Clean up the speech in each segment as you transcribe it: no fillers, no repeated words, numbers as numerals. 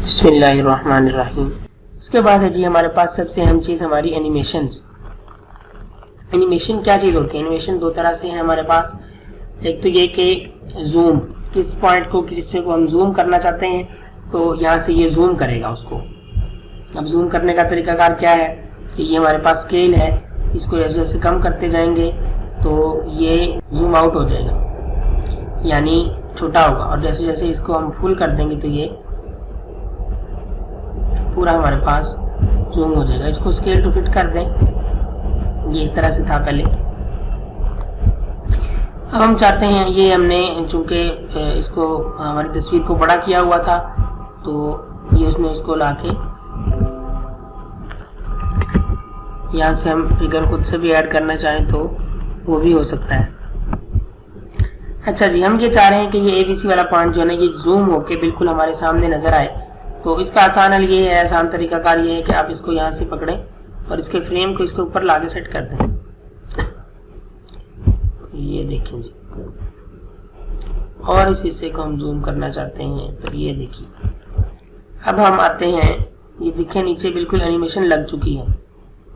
बिस्मिल्लाहिर्रहमानिर्रहीम। उसके बाद है जी हमारे पास सबसे अहम चीज़ हमारी एनिमेशंस। एनिमेशन क्या चीज़ होती है? एनिमेशन दो तरह से है हमारे पास। एक तो ये कि जूम, किस पॉइंट को किस हिस्से को हम जूम करना चाहते हैं तो यहाँ से ये जूम करेगा उसको। अब जूम करने का तरीकाकार क्या है कि ये हमारे पास स्केल है, इसको जैसे जैसे कम करते जाएंगे तो ये जूम आउट हो जाएगा, यानी छोटा होगा, और जैसे जैसे इसको हम फुल कर देंगे तो ये पूरा हमारे पास जूम हो जाएगा। इसको स्केल टू फिट कर दें, ये इस तरह से था पहले। अब हम चाहते हैं, ये हमने चूंकि इसको हमारी तस्वीर को बड़ा किया हुआ था तो ये उसने उसको लाके यहाँ से हम फिगर खुद से भी ऐड करना चाहें तो वो भी हो सकता है। अच्छा जी, हम ये चाह रहे हैं कि ये ABC वाला पॉइंट जो है ना ये जूम होके बिल्कुल हमारे सामने नजर आए। तो इसका आसान हल ये है, आसान तरीकाकार ये है कि आप इसको यहाँ से पकड़ें और इसके फ्रेम को इसके ऊपर लाके सेट कर दें। ये देखें जी, और इस हिस्से को हम जूम करना चाहते हैं तो ये देखिए। अब हम आते हैं, ये देखें नीचे बिल्कुल एनिमेशन लग चुकी है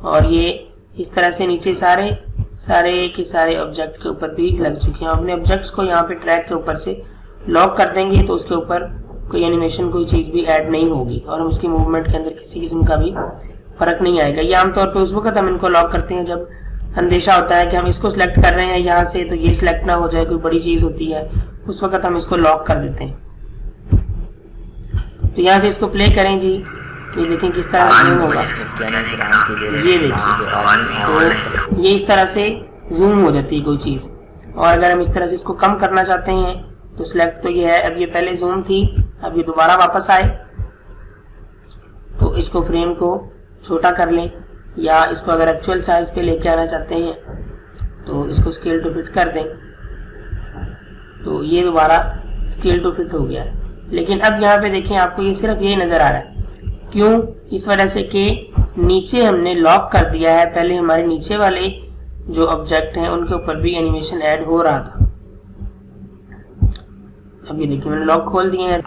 और ये इस तरह से नीचे सारे के सारे ऑब्जेक्ट के ऊपर भी लग चुके हैं। अपने ऑब्जेक्ट्स को यहाँ पे ट्रैक के ऊपर से लॉक कर देंगे तो उसके ऊपर कोई एनिमेशन कोई चीज़ भी ऐड नहीं होगी और हम उसकी मूवमेंट के अंदर किसी किस्म का भी फर्क नहीं आएगा। ये आमतौर पे उस वक्त हम इनको लॉक करते हैं जब अंदेशा होता है कि हम इसको सिलेक्ट कर रहे हैं यहाँ से तो ये सिलेक्ट ना हो जाए, कोई बड़ी चीज़ होती है, उस वक्त हम इसको लॉक कर देते हैं। तो यहाँ से इसको प्ले करें जी, ये देखें किस तरह से जूम होगा। ये देखिए, तो ये इस तरह से जूम हो जाती है कोई चीज़। और अगर हम इस तरह से इसको कम करना चाहते हैं तो सिलेक्ट तो ये है, अब ये पहले जूम थी, अब ये दोबारा वापस आए तो इसको फ्रेम को छोटा कर लें, या इसको अगर एक्चुअल साइज पे लेके आना चाहते हैं तो इसको स्केल टू फिट कर दें तो ये दोबारा स्केल टू फिट हो गया। लेकिन अब यहाँ पे देखें, आपको ये सिर्फ यही नज़र आ रहा है। क्यों? इस वजह से कि नीचे हमने लॉक कर दिया है। पहले हमारे नीचे वाले जो ऑब्जेक्ट हैं उनके ऊपर भी एनिमेशन ऐड हो रहा था। अब ये देखिए मैंने लॉक खोल दिए हैं।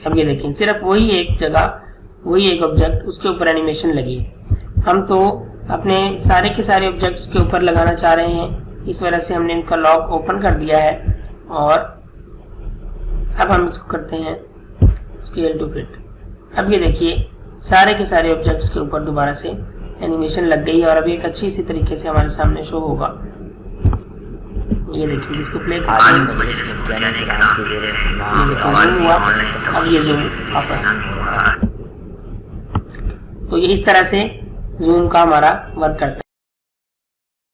अब ये देखें सिर्फ वही एक जगह, वही एक ऑब्जेक्ट, उसके ऊपर एनिमेशन लगी है। हम तो अपने सारे के सारे ऑब्जेक्ट्स के ऊपर लगाना चाह रहे हैं, इस वजह से हमने इनका लॉक ओपन कर दिया है। और अब हम इसको करते हैं स्केल टू फिट। अब ये देखिए सारे के सारे ऑब्जेक्ट्स के ऊपर दोबारा से एनिमेशन लग गई है और अब एक अच्छी सी तरीके से हमारे सामने शो होगा। ये देखिए जिसको प्ले हुआ, अब ये जूम वापस। तो ये इस तरह से जूम का हमारा वर्क करता है।